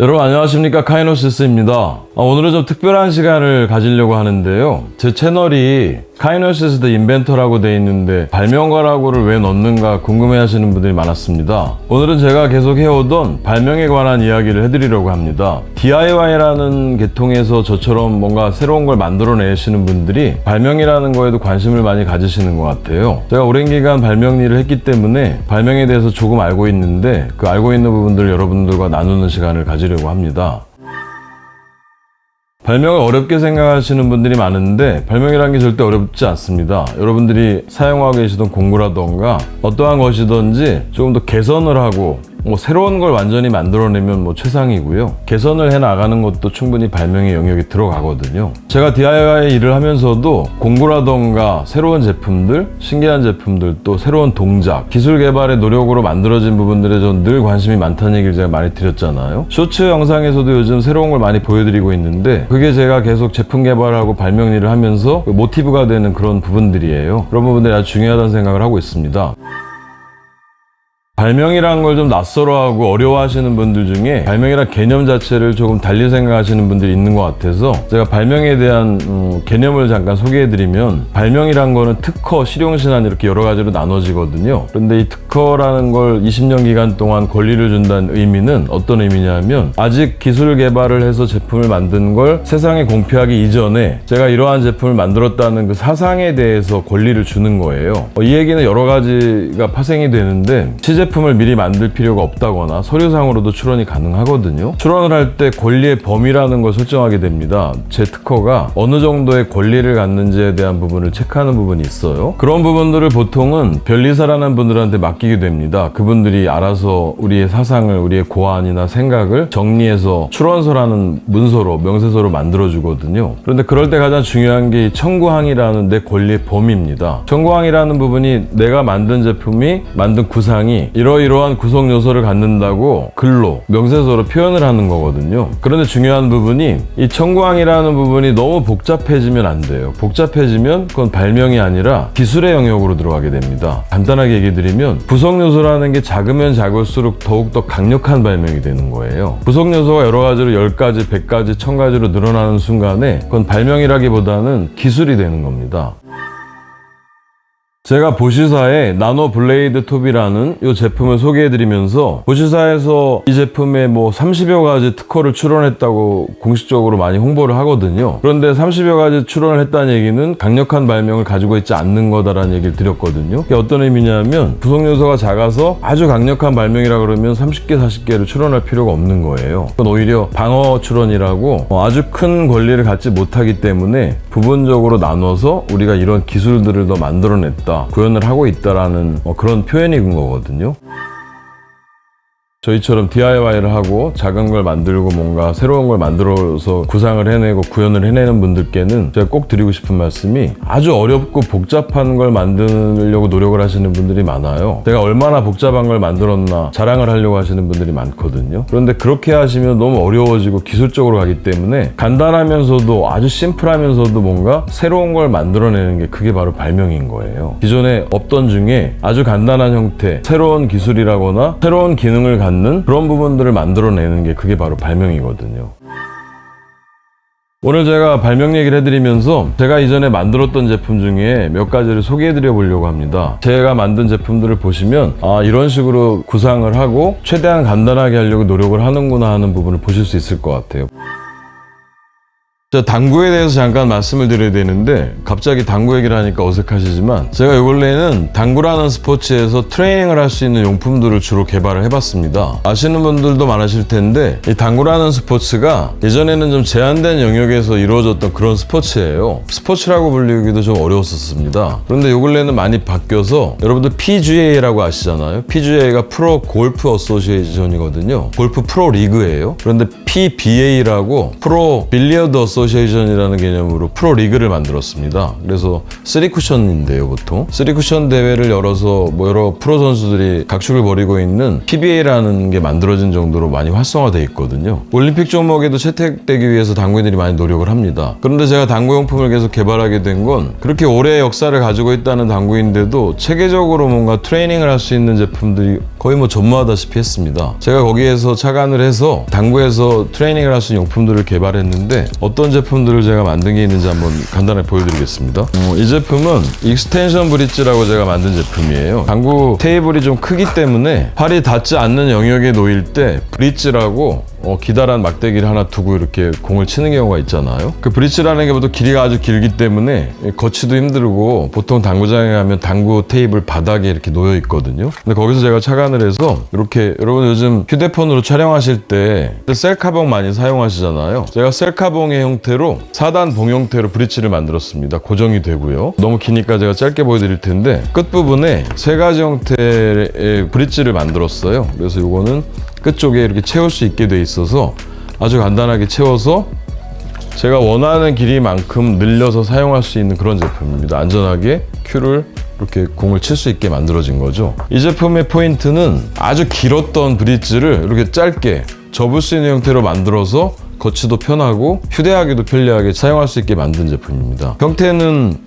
여러분 안녕하십니까, 카이노시스입니다. 오늘은 좀 특별한 시간을 가지려고 하는데요, 제 채널이 카이노시스 더 인벤터라고 되어 있는데 발명가라고를 왜 넣는가 궁금해 하시는 분들이 많았습니다. 오늘은 제가 계속 해오던 발명에 관한 이야기를 해드리려고 합니다. DIY라는 계통에서 저처럼 뭔가 새로운 걸 만들어내시는 분들이 발명이라는 거에도 관심을 많이 가지시는 것 같아요. 제가 오랜 기간 발명 일을 했기 때문에 발명에 대해서 조금 알고 있는데, 그 알고 있는 부분들을 여러분들과 나누는 시간을 가지려고 합니다. 발명을 어렵게 생각하시는 분들이 많은데 발명이라는 게 절대 어렵지 않습니다. 여러분들이 사용하고 계시던 공구라던가 어떠한 것이든지 조금 더 개선을 하고 새로운 걸 완전히 만들어내면 최상이고요. 개선을 해나가는 것도 충분히 발명의 영역에 들어가거든요. 제가 DIY 일을 하면서도 공구라던가 새로운 제품들, 신기한 제품들, 또 새로운 동작, 기술 개발의 노력으로 만들어진 부분들에 전 늘 관심이 많다는 얘기를 제가 많이 드렸잖아요. 쇼츠 영상에서도 요즘 새로운 걸 많이 보여드리고 있는데, 그게 제가 계속 제품 개발하고 발명 일을 하면서 모티브가 되는 그런 부분들이에요. 그런 부분들이 아주 중요하다는 생각을 하고 있습니다. 발명이라는 걸 좀 낯설어하고 어려워하시는 분들 중에 발명이란 개념 자체를 조금 달리 생각하시는 분들이 있는 것 같아서 제가 발명에 대한 개념을 잠깐 소개해드리면, 발명이란 거는 특허, 실용신안 이렇게 여러 가지로 나눠지거든요. 그런데 이 특허라는 걸 20년 기간 동안 권리를 준다는 의미는 어떤 의미냐면, 아직 기술 개발을 해서 제품을 만든 걸 세상에 공표하기 이전에 제가 이러한 제품을 만들었다는 그 사상에 대해서 권리를 주는 거예요. 이 얘기는 여러 가지가 파생이 되는데, 시제품을 미리 만들 필요가 없다거나 서류상으로도 출원이 가능하거든요. 출원을 할 때 권리의 범위라는 걸 설정하게 됩니다. 제 특허가 어느 정도의 권리를 갖는지에 대한 부분을 체크하는 부분이 있어요. 그런 부분들을 보통은 변리사라는 분들한테 맡기게 됩니다. 그분들이 알아서 우리의 사상을, 우리의 고안이나 생각을 정리해서 출원서라는 문서로, 명세서로 만들어주거든요. 그런데 그럴 때 가장 중요한 게 청구항이라는 내 권리의 범위입니다. 청구항이라는 부분이 내가 만든 제품이, 만든 구상이 이러이러한 구성 요소를 갖는다고 글로, 명세서로 표현을 하는 거거든요. 그런데 중요한 부분이, 이 청구항이라는 부분이 너무 복잡해지면 안 돼요. 복잡해지면 그건 발명이 아니라 기술의 영역으로 들어가게 됩니다. 간단하게 얘기 드리면, 구성 요소라는 게 작으면 작을수록 더욱더 강력한 발명이 되는 거예요. 구성 요소가 여러 가지로 10가지, 100가지, 1000가지로 늘어나는 순간에 그건 발명이라기보다는 기술이 되는 겁니다. 제가 보시사에 나노 블레이드 톱이라는 이 제품을 소개해드리면서, 보시사에서 이 제품에 30여 가지 특허를 출원했다고 공식적으로 많이 홍보를 하거든요. 그런데 30여 가지 출원을 했다는 얘기는 강력한 발명을 가지고 있지 않는 거다라는 얘기를 드렸거든요. 그게 어떤 의미냐면, 구성 요소가 작아서 아주 강력한 발명이라 그러면 30개, 40개를 출원할 필요가 없는 거예요. 그건 오히려 방어 출원이라고 아주 큰 권리를 갖지 못하기 때문에 부분적으로 나눠서 우리가 이런 기술들을 더 만들어냈다, 구현을 하고 있다라는 그런 표현인 거거든요. 저희처럼 DIY를 하고 작은 걸 만들고 뭔가 새로운 걸 만들어서 구상을 해내고 구현을 해내는 분들께는 제가 꼭 드리고 싶은 말씀이, 아주 어렵고 복잡한 걸 만들려고 노력을 하시는 분들이 많아요. 제가 얼마나 복잡한 걸 만들었나 자랑을 하려고 하시는 분들이 많거든요. 그런데 그렇게 하시면 너무 어려워지고 기술적으로 가기 때문에, 간단하면서도 아주 심플하면서도 뭔가 새로운 걸 만들어내는 게, 그게 바로 발명인 거예요. 기존에 없던 중에 아주 간단한 형태, 새로운 기술이라거나 새로운 기능을 갖는 그런 부분들을 만들어내는 게, 그게 바로 발명이거든요. 오늘 제가 발명 얘기를 해드리면서 제가 이전에 만들었던 제품 중에 몇 가지를 소개해드려 보려고 합니다. 제가 만든 제품들을 보시면, 이런 식으로 구상을 하고 최대한 간단하게 하려고 노력을 하는구나 하는 부분을 보실 수 있을 것 같아요. 당구에 대해서 잠깐 말씀을 드려야 되는데, 갑자기 당구 얘기를 하니까 어색하시지만, 제가 요 근래에는 당구라는 스포츠에서 트레이닝을 할 수 있는 용품들을 주로 개발을 해봤습니다. 아시는 분들도 많으실 텐데, 이 당구라는 스포츠가 예전에는 좀 제한된 영역에서 이루어졌던 그런 스포츠예요. 스포츠라고 불리기도 좀 어려웠었습니다. 그런데 요 근래는 많이 바뀌어서, 여러분들 PGA라고 아시잖아요. PGA가 프로 골프 어소시에이션이거든요. 골프 프로 리그예요. 그런데 PBA라고 프로 빌리어드 어소시에이션 어소시에이션이라는 개념으로 프로리그를 만들었습니다. 그래서 3쿠션인데요, 보통 3쿠션 대회를 열어서 뭐 여러 프로 선수들이 각축을 벌이고 있는 PBA라는 게 만들어진 정도로 많이 활성화되어 있거든요. 올림픽 종목에도 채택되기 위해서 당구인들이 많이 노력을 합니다. 그런데 제가 당구용품을 계속 개발하게 된 건 그렇게 오래 역사를 가지고 있다는 당구인데도 체계적으로 뭔가 트레이닝을 할 수 있는 제품들이 거의 뭐 전무하다시피 했습니다. 제가 거기에서 착안을 해서 당구에서 트레이닝을 할 수 있는 용품들을 개발했는데 어떤 제품들을 제가 만든 게 있는지 한번 간단하게 보여드리겠습니다. 이 제품은 익스텐션 브릿지라고 제가 만든 제품이에요. 당구 테이블이 좀 크기 때문에 팔이 닿지 않는 영역에 놓일 때 브릿지라고 기다란 막대기를 하나 두고 이렇게 공을 치는 경우가 있잖아요. 그 브릿지라는 게 보통 길이가 아주 길기 때문에 거치도 힘들고 보통 당구장에 가면 당구 테이블 바닥에 이렇게 놓여 있거든요. 근데 거기서 제가 착안을 해서 이렇게 여러분 요즘 휴대폰으로 촬영하실 때 셀카봉 많이 사용하시잖아요. 제가 셀카봉의 형태로 4단 봉 형태로 브릿지를 만들었습니다. 고정이 되고요. 너무 기니까 제가 짧게 보여드릴 텐데 끝부분에 3가지 형태의 브릿지를 만들었어요. 그래서 이거는 끝쪽에 이렇게 채울 수 있게 돼 있어서 아주 간단하게 채워서 제가 원하는 길이만큼 늘려서 사용할 수 있는 그런 제품입니다. 안전하게 큐를 이렇게 공을 칠 수 있게 만들어진 거죠. 이 제품의 포인트는 아주 길었던 브릿지를 이렇게 짧게 접을 수 있는 형태로 만들어서 거치도 편하고 휴대하기도 편리하게 사용할 수 있게 만든 제품입니다. 형태는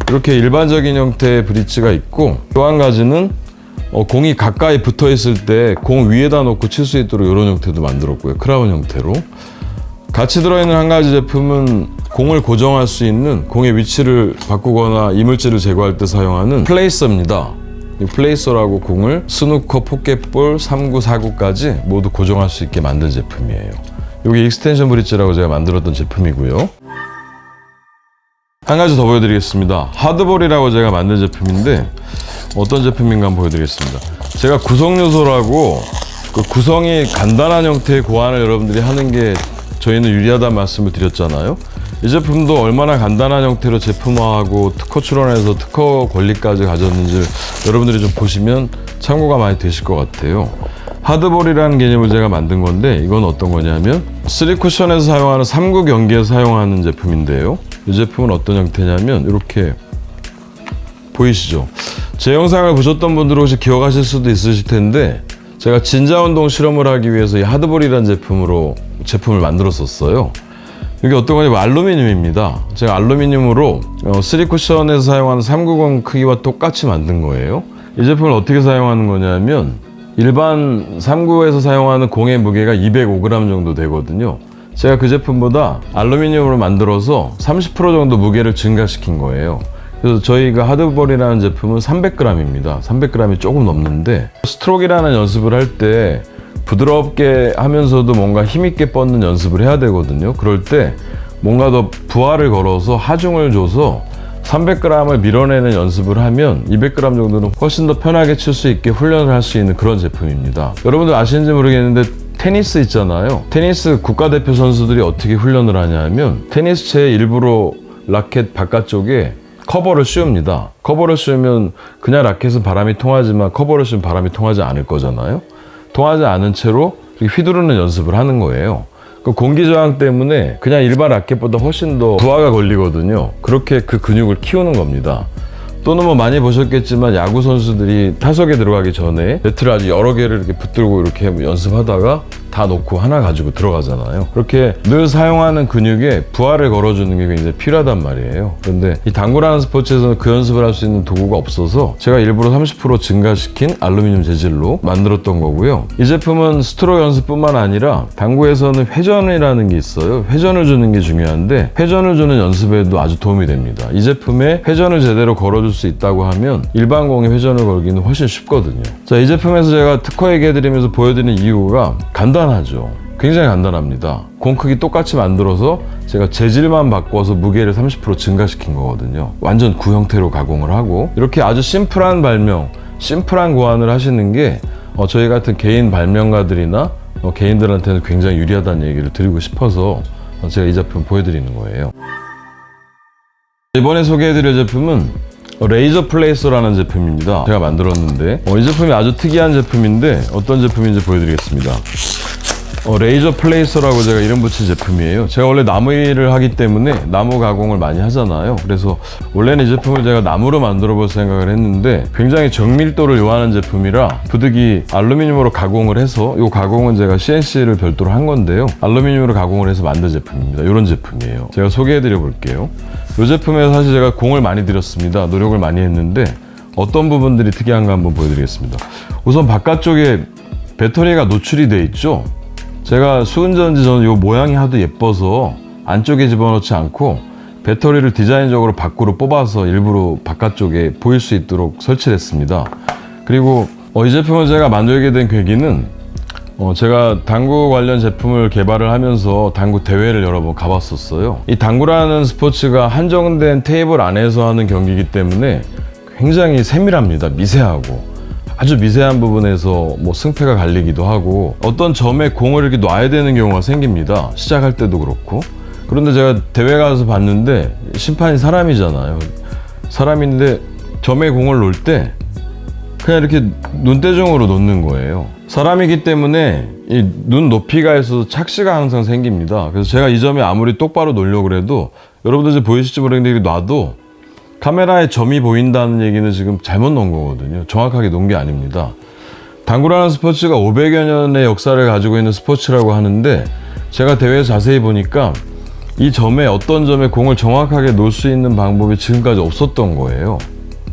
이렇게 일반적인 형태의 브릿지가 있고 또 한 가지는 공이 가까이 붙어 있을 때 공 위에다 놓고 칠 수 있도록 이런 형태도 만들었고요. 크라운 형태로. 같이 들어있는 한 가지 제품은 공을 고정할 수 있는 공의 위치를 바꾸거나 이물질을 제거할 때 사용하는 플레이서입니다. 이 플레이서라고 공을 스누커, 포켓볼, 3구, 4구까지 모두 고정할 수 있게 만든 제품이에요. 이게 익스텐션 브릿지라고 제가 만들었던 제품이고요. 한 가지 더 보여드리겠습니다. 하드볼이라고 제가 만든 제품인데 어떤 제품인가 한번 보여드리겠습니다. 제가 구성 요소라고 그 구성이 간단한 형태의 고안을 여러분들이 하는 게 저희는 유리하다는 말씀을 드렸잖아요. 이 제품도 얼마나 간단한 형태로 제품화하고 특허 출원해서 특허 권리까지 가졌는지 여러분들이 좀 보시면 참고가 많이 되실 것 같아요. 하드볼이라는 개념을 제가 만든 건데 이건 어떤 거냐면 3쿠션에서 사용하는 3구 경기에 사용하는 제품인데요. 이 제품은 어떤 형태냐면 이렇게 보이시죠? 제 영상을 보셨던 분들은 혹시 기억하실 수도 있으실 텐데 제가 진자운동 실험을 하기 위해서 이 하드볼이라는 제품을 만들었었어요. 이게 어떤 거냐면 알루미늄입니다. 제가 알루미늄으로 3쿠션에서 사용하는 3구공 크기와 똑같이 만든 거예요. 이 제품을 어떻게 사용하는 거냐면 일반 3구에서 사용하는 공의 무게가 205g 정도 되거든요. 제가 그 제품보다 알루미늄으로 만들어서 30% 정도 무게를 증가시킨 거예요. 그래서 저희가 하드볼이라는 제품은 300g입니다. 300g이 조금 넘는데 스트로크라는 연습을 할 때 부드럽게 하면서도 뭔가 힘있게 뻗는 연습을 해야 되거든요. 그럴 때 뭔가 더 부하를 걸어서 하중을 줘서 300g을 밀어내는 연습을 하면 200g 정도는 훨씬 더 편하게 칠 수 있게 훈련을 할 수 있는 그런 제품입니다. 여러분들 아시는지 모르겠는데 테니스 있잖아요. 테니스 국가대표 선수들이 어떻게 훈련을 하냐면 테니스채 일부러 라켓 바깥쪽에 커버를 씌웁니다. 커버를 씌우면 그냥 라켓은 바람이 통하지만 커버를 씌우면 바람이 통하지 않을 거잖아요. 통하지 않은 채로 휘두르는 연습을 하는 거예요. 그 공기 저항 때문에 그냥 일반 라켓보다 훨씬 더 부하가 걸리거든요. 그렇게 그 근육을 키우는 겁니다. 또는 뭐 많이 보셨겠지만 야구 선수들이 타석에 들어가기 전에 배트를 아주 여러 개를 이렇게 붙들고 이렇게 연습하다가 다 놓고 하나 가지고 들어가잖아요. 그렇게 늘 사용하는 근육에 부하를 걸어주는 게 굉장히 필요하단 말이에요. 그런데 이 당구라는 스포츠에서는 그 연습을 할 수 있는 도구가 없어서 제가 일부러 30% 증가시킨 알루미늄 재질로 만들었던 거고요. 이 제품은 스트로크 연습뿐만 아니라 당구에서는 회전이라는 게 있어요. 회전을 주는 게 중요한데 회전을 주는 연습에도 아주 도움이 됩니다. 이 제품에 회전을 제대로 걸어줄 수 있다고 하면 일반 공에 회전을 걸기는 훨씬 쉽거든요. 자, 이 제품에서 제가 특허 얘기해드리면서 보여드리는 이유가 간단하죠. 굉장히 간단합니다. 공 크기 똑같이 만들어서 제가 재질만 바꿔서 무게를 30% 증가시킨 거거든요. 완전 구 형태로 가공을 하고 이렇게 아주 심플한 발명, 심플한 고안을 하시는 게 저희 같은 개인 발명가들이나 개인들한테는 굉장히 유리하다는 얘기를 드리고 싶어서 제가 이 제품 보여드리는 거예요. 이번에 소개해드릴 제품은 레이저 플레이서라는 제품입니다. 제가 만들었는데 이 제품이 아주 특이한 제품인데 어떤 제품인지 보여드리겠습니다. 레이저 플레이서라고 제가 이름 붙인 제품이에요. 제가 원래 나무 일을 하기 때문에 나무 가공을 많이 하잖아요. 그래서 원래는 이 제품을 제가 나무로 만들어 볼 생각을 했는데 굉장히 정밀도를 요하는 제품이라 부득이 알루미늄으로 가공을 해서 이 가공은 제가 CNC를 별도로 한 건데요. 알루미늄으로 가공을 해서 만든 제품입니다. 이런 제품이에요. 제가 소개해 드려 볼게요. 이 제품에 사실 제가 공을 많이 들였습니다. 노력을 많이 했는데 어떤 부분들이 특이한가 한번 보여드리겠습니다. 우선 바깥쪽에 배터리가 노출이 돼 있죠. 제가 수은전지 저는 이 모양이 하도 예뻐서 안쪽에 집어넣지 않고 배터리를 디자인적으로 밖으로 뽑아서 일부러 바깥쪽에 보일 수 있도록 설치를 했습니다. 그리고 이 제품을 제가 만들게 된 계기는 제가 당구 관련 제품을 개발을 하면서 당구 대회를 여러 번 가봤었어요. 이 당구라는 스포츠가 한정된 테이블 안에서 하는 경기이기 때문에 굉장히 세밀합니다. 미세하고. 아주 미세한 부분에서 뭐 승패가 갈리기도 하고 어떤 점에 공을 이렇게 놔야 되는 경우가 생깁니다. 시작할 때도 그렇고. 그런데 제가 대회 가서 봤는데 심판이 사람이잖아요. 사람인데 점에 공을 놓을 때 그냥 이렇게 눈대중으로 놓는 거예요. 사람이기 때문에 이 눈 높이가 있어서 착시가 항상 생깁니다. 그래서 제가 이 점에 아무리 똑바로 놓으려고 해도 여러분들 지금 보이실지 모르겠는데 이렇게 놔도 카메라에 점이 보인다는 얘기는 지금 잘못 놓은 거거든요. 정확하게 놓은 게 아닙니다. 당구라는 스포츠가 500여 년의 역사를 가지고 있는 스포츠라고 하는데 제가 대회에서 자세히 보니까 이 점에 어떤 점에 공을 정확하게 놓을 수 있는 방법이 지금까지 없었던 거예요.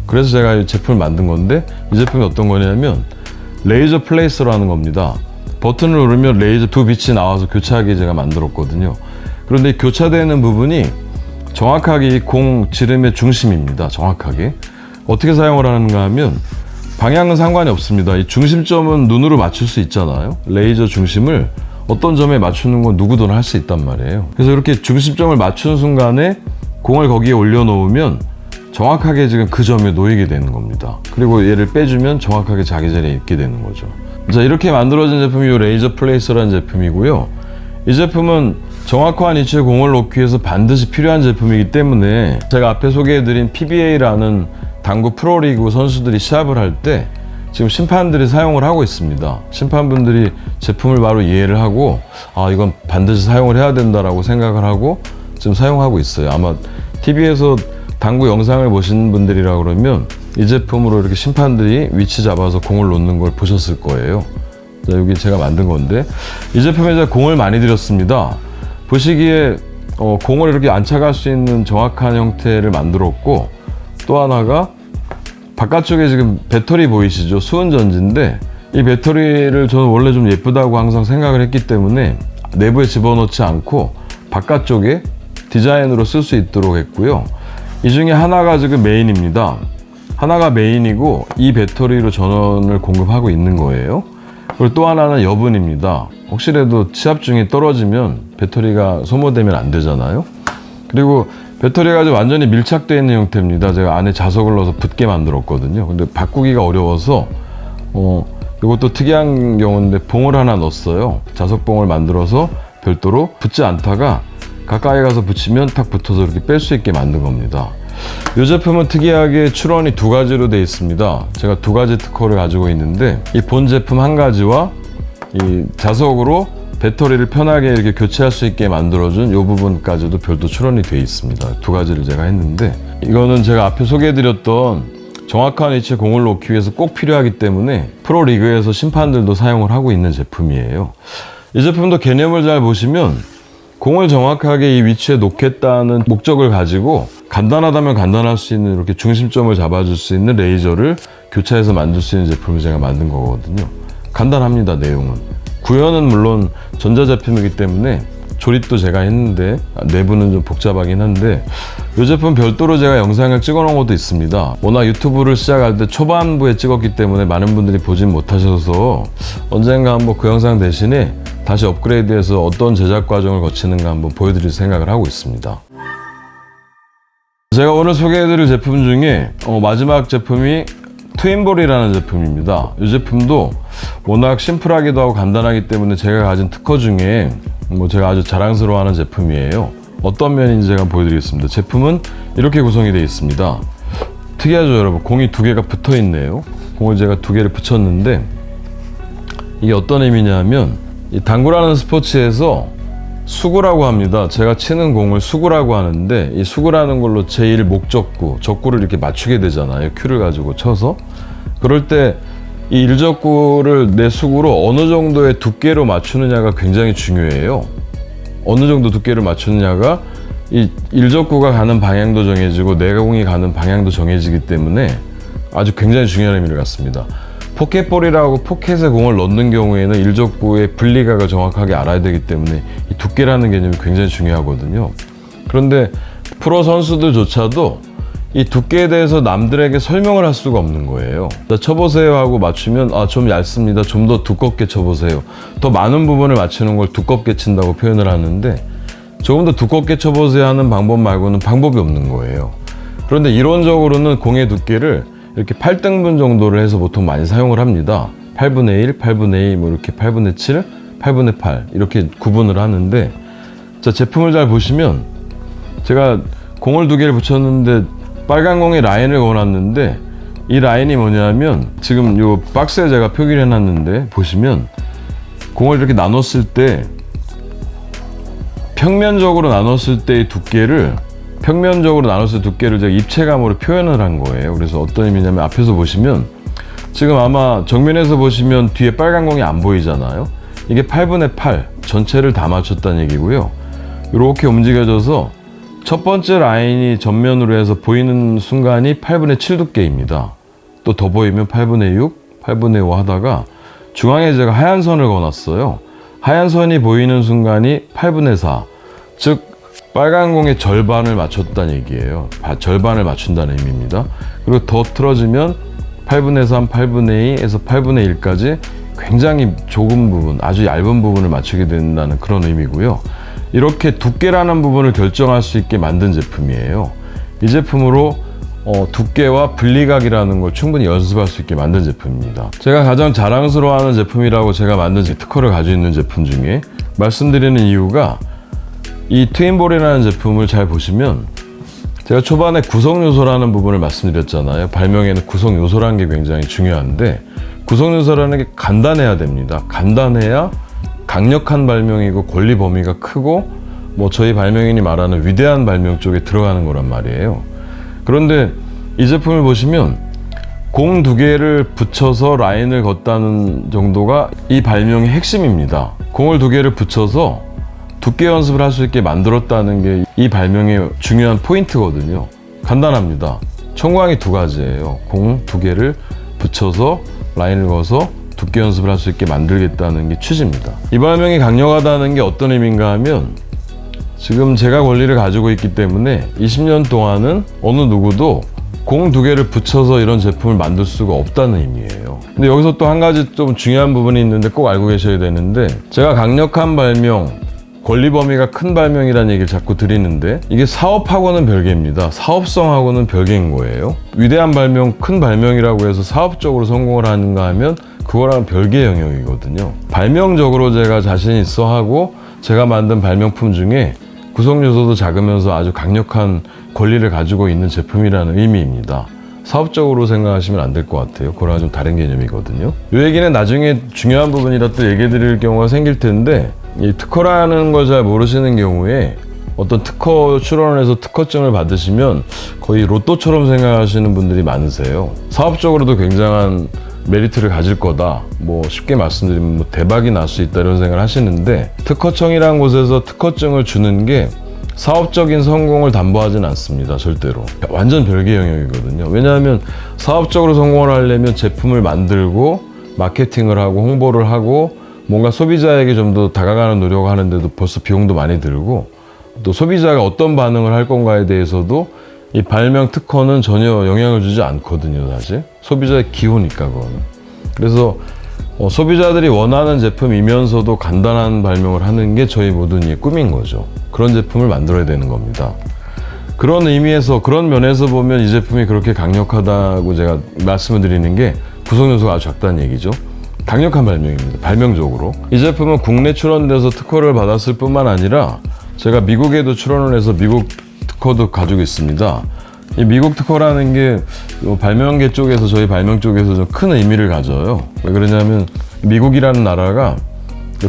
그래서 제가 이 제품을 만든 건데 이 제품이 어떤 거냐면 레이저 플레이서라는 겁니다. 버튼을 누르면 레이저 두 빛이 나와서 교차하게 제가 만들었거든요. 그런데 이 교차되는 부분이 정확하게 이 공 지름의 중심입니다. 정확하게. 어떻게 사용을 하는가 하면 방향은 상관이 없습니다. 이 중심점은 눈으로 맞출 수 있잖아요. 레이저 중심을 어떤 점에 맞추는 건 누구든 할 수 있단 말이에요. 그래서 이렇게 중심점을 맞추는 순간에 공을 거기에 올려놓으면 정확하게 지금 그 점에 놓이게 되는 겁니다. 그리고 얘를 빼주면 정확하게 자기 자리에 있게 되는 거죠. 자, 이렇게 만들어진 제품이 이 레이저 플레이서라는 제품이고요. 이 제품은 정확한 위치에 공을 놓기 위해서 반드시 필요한 제품이기 때문에 제가 앞에 소개해드린 PBA라는 당구 프로리그 선수들이 시합을 할 때 지금 심판들이 사용을 하고 있습니다. 심판분들이 제품을 바로 이해를 하고 이건 반드시 사용을 해야 된다라고 생각을 하고 지금 사용하고 있어요. 아마 TV에서 당구 영상을 보신 분들이라 그러면 이 제품으로 이렇게 심판들이 위치 잡아서 공을 놓는 걸 보셨을 거예요. 자, 여기 제가 만든 건데 이 제품에 제가 공을 많이 들였습니다. 보시기에 공을 이렇게 안착할 수 있는 정확한 형태를 만들었고 또 하나가 바깥쪽에 지금 배터리 보이시죠? 수은전지인데 이 배터리를 저는 원래 좀 예쁘다고 항상 생각을 했기 때문에 내부에 집어넣지 않고 바깥쪽에 디자인으로 쓸 수 있도록 했고요. 이 중에 하나가 지금 메인입니다. 하나가 메인이고 이 배터리로 전원을 공급하고 있는 거예요. 그리고 또 하나는 여분입니다. 혹시라도 시합 중에 떨어지면 배터리가 소모되면 안 되잖아요. 그리고 배터리가 아주 완전히 밀착되어 있는 형태입니다. 제가 안에 자석을 넣어서 붙게 만들었거든요. 근데 바꾸기가 어려워서 이것도 특이한 경우인데 봉을 하나 넣었어요. 자석봉을 만들어서 별도로 붙지 않다가 가까이 가서 붙이면 탁 붙어서 이렇게 뺄 수 있게 만든 겁니다. 이 제품은 특이하게 출원이 두 가지로 되어 있습니다. 제가 두 가지 특허를 가지고 있는데 이 본 제품 한 가지와 이 자석으로 배터리를 편하게 이렇게 교체할 수 있게 만들어준 이 부분까지도 별도 출원이 되어 있습니다. 두 가지를 제가 했는데 이거는 제가 앞에 소개해드렸던 정확한 위치에 공을 놓기 위해서 꼭 필요하기 때문에 프로리그에서 심판들도 사용을 하고 있는 제품이에요. 이 제품도 개념을 잘 보시면 공을 정확하게 이 위치에 놓겠다는 목적을 가지고 간단하다면 간단할 수 있는 이렇게 중심점을 잡아줄 수 있는 레이저를 교차해서 만들 수 있는 제품을 제가 만든 거거든요. 간단합니다, 내용은. 구현은 물론 전자제품이기 때문에 조립도 제가 했는데 내부는 좀 복잡하긴 한데 이 제품 별도로 제가 영상을 찍어 놓은 것도 있습니다. 워낙 유튜브를 시작할 때 초반부에 찍었기 때문에 많은 분들이 보진 못하셔서 언젠가 한번 그 영상 대신에 다시 업그레이드해서 어떤 제작 과정을 거치는가 한번 보여드릴 생각을 하고 있습니다. 제가 오늘 소개해드릴 제품 중에 마지막 제품이 트윈볼이라는 제품입니다. 이 제품도 워낙 심플하기도 하고 간단하기 때문에 제가 가진 특허 중에 제가 아주 자랑스러워하는 제품이에요. 어떤 면인지 제가 보여드리겠습니다. 제품은 이렇게 구성이 되어 있습니다. 특이하죠, 여러분? 공이 두 개가 붙어 있네요. 공을 제가 두 개를 붙였는데 이게 어떤 의미냐 하면 이 당구라는 스포츠에서 수구라고 합니다. 제가 치는 공을 수구라고 하는데 이 수구라는 걸로 제1 목적구, 적구를 이렇게 맞추게 되잖아요. 큐를 가지고 쳐서. 그럴 때 이 일적구를 내 수구로 어느 정도의 두께로 맞추느냐가 굉장히 중요해요. 어느 정도 두께를 맞추느냐가 이 일적구가 가는 방향도 정해지고 내 공이 가는 방향도 정해지기 때문에 아주 굉장히 중요한 의미를 갖습니다. 포켓볼이라고 포켓에 공을 넣는 경우에는 일적구의 분리각을 정확하게 알아야 되기 때문에 이 두께라는 개념이 굉장히 중요하거든요. 그런데 프로 선수들조차도 이 두께에 대해서 남들에게 설명을 할 수가 없는 거예요. 쳐보세요 하고 맞추면 좀 얇습니다. 좀 더 두껍게 쳐보세요. 더 많은 부분을 맞추는 걸 두껍게 친다고 표현을 하는데 조금 더 두껍게 쳐보세요 하는 방법 말고는 방법이 없는 거예요. 그런데 이론적으로는 공의 두께를 이렇게 8등분 정도를 해서 보통 많이 사용을 합니다. 8분의 1, 8분의 2, 뭐 이렇게 8분의 7, 8분의 8 이렇게 구분을 하는데 자, 제품을 잘 보시면 제가 공을 2개를 붙였는데 빨간 공에 라인을 그어놨는데 이 라인이 뭐냐면 지금 요 박스에 제가 표기를 해놨는데 보시면 공을 이렇게 나눴을 때 평면적으로 나눴을 때의 두께를 제가 입체감으로 표현을 한 거예요. 그래서 어떤 의미냐면 앞에서 보시면 지금 아마 정면에서 보시면 뒤에 빨간 공이 안 보이잖아요. 이게 8분의 8 전체를 다 맞췄다는 얘기고요. 이렇게 움직여져서 첫 번째 라인이 전면으로 해서 보이는 순간이 8분의 7 두께입니다. 또 더 보이면 8분의 6, 8분의 5 하다가 중앙에 제가 하얀 선을 그어놨어요. 하얀 선이 보이는 순간이 8분의 4, 즉 빨간 공의 절반을 맞췄다는 얘기예요. 절반을 맞춘다는 의미입니다. 그리고 더 틀어지면 8분의 3, 8분의 2에서 8분의 1까지 굉장히 좁은 부분, 아주 얇은 부분을 맞추게 된다는 그런 의미고요. 이렇게 두께라는 부분을 결정할 수 있게 만든 제품이에요. 이 제품으로 두께와 분리각이라는 걸 충분히 연습할 수 있게 만든 제품입니다. 제가 가장 자랑스러워하는 제품이라고 제가 만든 특허를 가지고 있는 제품 중에 말씀드리는 이유가 이 트윈볼이라는 제품을 잘 보시면 제가 초반에 구성요소라는 부분을 말씀드렸잖아요. 발명에는 구성요소라는 게 굉장히 중요한데 구성요소라는 게 간단해야 됩니다. 간단해야 강력한 발명이고 권리 범위가 크고 뭐 저희 발명인이 말하는 위대한 발명 쪽에 들어가는 거란 말이에요. 그런데 이 제품을 보시면 공 2개를 붙여서 라인을 걷다는 정도가 이 발명의 핵심입니다. 공을 2개를 붙여서 두께 연습을 할 수 있게 만들었다는 게 이 발명의 중요한 포인트거든요. 간단합니다. 청구항이 2가지예요. 공 2개를 붙여서 라인을 그어서 두께 연습을 할 수 있게 만들겠다는 게 취지입니다. 이 발명이 강력하다는 게 어떤 의미인가 하면 지금 제가 권리를 가지고 있기 때문에 20년 동안은 어느 누구도 공 2개를 붙여서 이런 제품을 만들 수가 없다는 의미예요. 근데 여기서 또 한 가지 좀 중요한 부분이 있는데 꼭 알고 계셔야 되는데 제가 강력한 발명, 권리 범위가 큰 발명이라는 얘기를 자꾸 드리는데 이게 사업하고는 별개입니다. 사업성하고는 별개인 거예요. 위대한 발명, 큰 발명이라고 해서 사업적으로 성공을 하는가 하면 그거랑 별개의 영역이거든요. 발명적으로 제가 자신 있어 하고 제가 만든 발명품 중에 구성요소도 작으면서 아주 강력한 권리를 가지고 있는 제품이라는 의미입니다. 사업적으로 생각하시면 안 될 것 같아요. 그거랑 좀 다른 개념이거든요. 이 얘기는 나중에 중요한 부분이라 또 얘기해 드릴 경우가 생길 텐데 이 특허라는 걸 잘 모르시는 경우에 어떤 특허 출원을 해서 특허증을 받으시면 거의 로또처럼 생각하시는 분들이 많으세요. 사업적으로도 굉장한 메리트를 가질 거다. 뭐 쉽게 말씀드리면 뭐 대박이 날 수 있다 이런 생각을 하시는데 특허청이라는 곳에서 특허증을 주는 게 사업적인 성공을 담보하진 않습니다. 절대로. 완전 별개 영역이거든요. 왜냐하면 사업적으로 성공을 하려면 제품을 만들고 마케팅을 하고 홍보를 하고 뭔가 소비자에게 좀 더 다가가는 노력을 하는데도 벌써 비용도 많이 들고 또 소비자가 어떤 반응을 할 건가에 대해서도 이 발명 특허는 전혀 영향을 주지 않거든요. 사실 소비자의 기호니까 그거는. 그래서 소비자들이 원하는 제품이면서도 간단한 발명을 하는 게 저희 모두의 꿈인 거죠. 그런 제품을 만들어야 되는 겁니다. 그런 의미에서 그런 면에서 보면 이 제품이 그렇게 강력하다고 제가 말씀을 드리는 게 구성요소가 아주 작다는 얘기죠. 강력한 발명입니다. 발명적으로. 이 제품은 국내 출원돼서 특허를 받았을 뿐만 아니라 제가 미국에도 출원을 해서 미국 특허도 가지고 있습니다. 이 미국 특허라는 게 발명계 쪽에서 저희 발명 쪽에서 좀 큰 의미를 가져요. 왜 그러냐면 미국이라는 나라가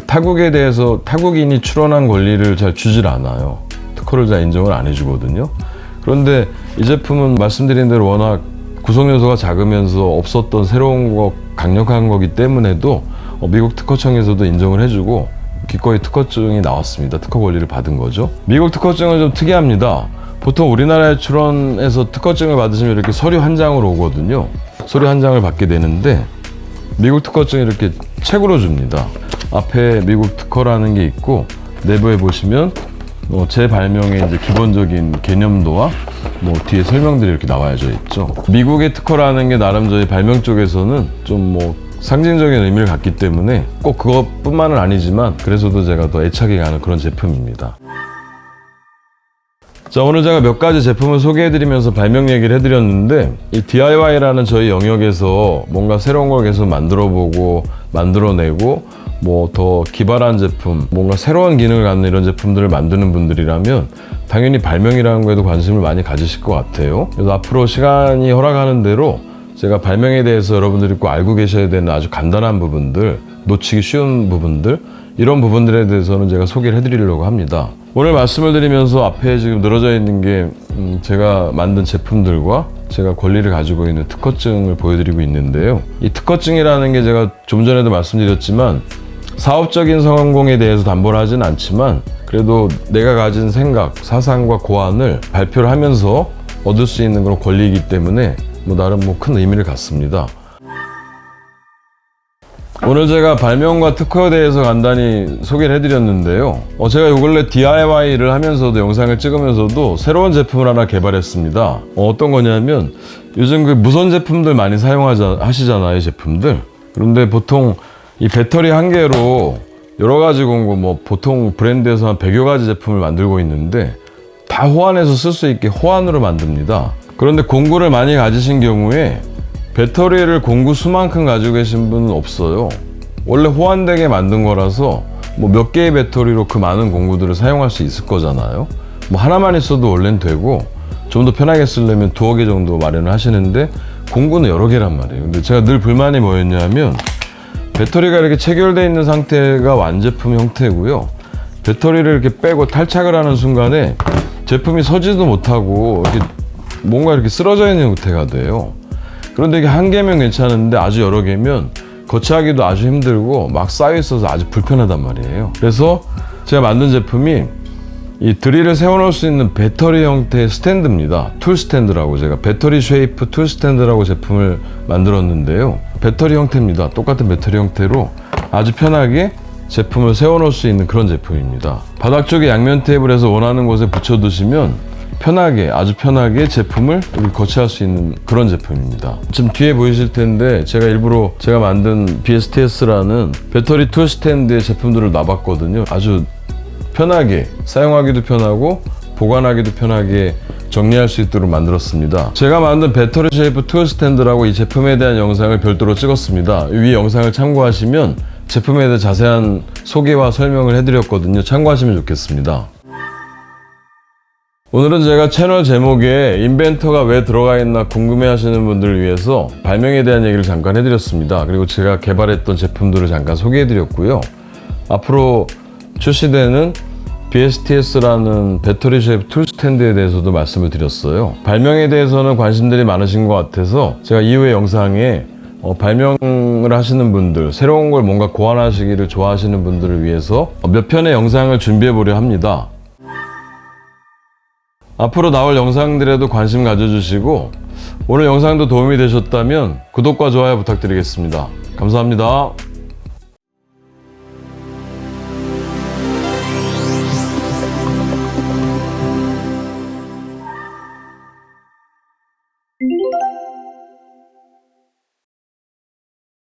타국에 대해서 타국인이 출원한 권리를 잘 주질 않아요. 특허를 잘 인정을 안 해주거든요. 그런데 이 제품은 말씀드린 대로 워낙 구성 요소가 작으면서 없었던 새로운 거, 강력한 거기 때문에도 미국 특허청에서도 인정을 해주고 기꺼이 특허증이 나왔습니다. 특허 권리를 받은 거죠. 미국 특허증은 좀 특이합니다. 보통 우리나라에 출원해서 특허증을 받으시면 이렇게 서류 한 장으로 오거든요. 서류 한 장을 받게 되는데 미국 특허증이 이렇게 책으로 줍니다. 앞에 미국 특허라는 게 있고 내부에 보시면 제 발명의 이제 기본적인 개념도와 뒤에 설명들이 이렇게 나와져 있죠. 미국의 특허라는 게 나름 저희 발명 쪽에서는 좀 상징적인 의미를 갖기 때문에 꼭 그것뿐만은 아니지만 그래서도 제가 더 애착이 가는 그런 제품입니다. 자, 오늘 제가 몇 가지 제품을 소개해드리면서 발명 얘기를 해드렸는데 이 DIY라는 저희 영역에서 뭔가 새로운 걸 계속 만들어보고 만들어내고 더 기발한 제품, 뭔가 새로운 기능을 갖는 이런 제품들을 만드는 분들이라면 당연히 발명이라는 거에도 관심을 많이 가지실 것 같아요. 그래서 앞으로 시간이 허락하는 대로 제가 발명에 대해서 여러분들이 꼭 알고 계셔야 되는 아주 간단한 부분들, 놓치기 쉬운 부분들, 이런 부분들에 대해서는 제가 소개를 해드리려고 합니다. 오늘 말씀을 드리면서 앞에 지금 늘어져 있는 게 제가 만든 제품들과 제가 권리를 가지고 있는 특허증을 보여드리고 있는데요. 이 특허증이라는 게 제가 좀 전에도 말씀드렸지만 사업적인 성공에 대해서 담보를 하진 않지만 그래도 내가 가진 생각, 사상과 고안을 발표를 하면서 얻을 수 있는 그런 권리이기 때문에 나름 큰 의미를 갖습니다. 오늘 제가 발명과 특허에 대해서 간단히 소개를 해드렸는데요. 제가 요 근래 DIY를 하면서도 영상을 찍으면서도 새로운 제품을 하나 개발했습니다. 어떤 거냐면 요즘 그 무선 제품들 많이 하시잖아요, 제품들. 그런데 보통 이 배터리 한 개로 여러 가지 공구, 보통 브랜드에서 한 100여 가지 제품을 만들고 있는데 다 호환해서 쓸 수 있게 호환으로 만듭니다. 그런데 공구를 많이 가지신 경우에 배터리를 공구 수만큼 가지고 계신 분은 없어요. 원래 호환되게 만든 거라서 몇 개의 배터리로 그 많은 공구들을 사용할 수 있을 거잖아요. 하나만 있어도 원래는 되고 좀 더 편하게 쓰려면 2개 정도 마련을 하시는데 공구는 여러 개란 말이에요. 근데 제가 늘 불만이 뭐였냐면 배터리가 이렇게 체결되어 있는 상태가 완제품 형태고요. 배터리를 이렇게 빼고 탈착을 하는 순간에 제품이 서지도 못하고 뭔가 이렇게 쓰러져 있는 형태가 돼요. 그런데 이게 한 개면 괜찮은데 아주 여러 개면 거치하기도 아주 힘들고 막 쌓여 있어서 아주 불편하단 말이에요. 그래서 제가 만든 제품이 이 드릴을 세워놓을 수 있는 배터리 형태의 스탠드입니다. 툴 스탠드라고 제가 배터리 쉐이프 툴 스탠드라고 제품을 만들었는데요. 배터리 형태입니다. 똑같은 배터리 형태로 아주 편하게 제품을 세워놓을 수 있는 그런 제품입니다. 바닥 쪽에 양면 테이프를 해서 원하는 곳에 붙여두시면 편하게, 아주 편하게 제품을 거치할 수 있는 그런 제품입니다. 지금 뒤에 보이실 텐데 제가 일부러 제가 만든 BSTS라는 배터리 툴 스탠드의 제품들을 놔봤거든요. 아주 편하게 사용하기도 편하고 보관하기도 편하게 정리할 수 있도록 만들었습니다. 제가 만든 배터리 쉐이프 툴 스탠드라고 이 제품에 대한 영상을 별도로 찍었습니다. 위 영상을 참고하시면 제품에 대해 자세한 소개와 설명을 해드렸거든요. 참고하시면 좋겠습니다. 오늘은 제가 채널 제목에 인벤터가 왜 들어가 있나 궁금해 하시는 분들을 위해서 발명에 대한 얘기를 잠깐 해드렸습니다. 그리고 제가 개발했던 제품들을 잠깐 소개해 드렸고요. 앞으로 출시되는 BSTS라는 배터리 쉐이프 툴 스탠드에 대해서도 말씀을 드렸어요. 발명에 대해서는 관심들이 많으신 것 같아서 제가 이후의 영상에 발명을 하시는 분들, 새로운 걸 뭔가 고안하시기를 좋아하시는 분들을 위해서 몇 편의 영상을 준비해 보려 합니다. 앞으로 나올 영상들에도 관심 가져주시고 오늘 영상도 도움이 되셨다면 구독과 좋아요 부탁드리겠습니다. 감사합니다.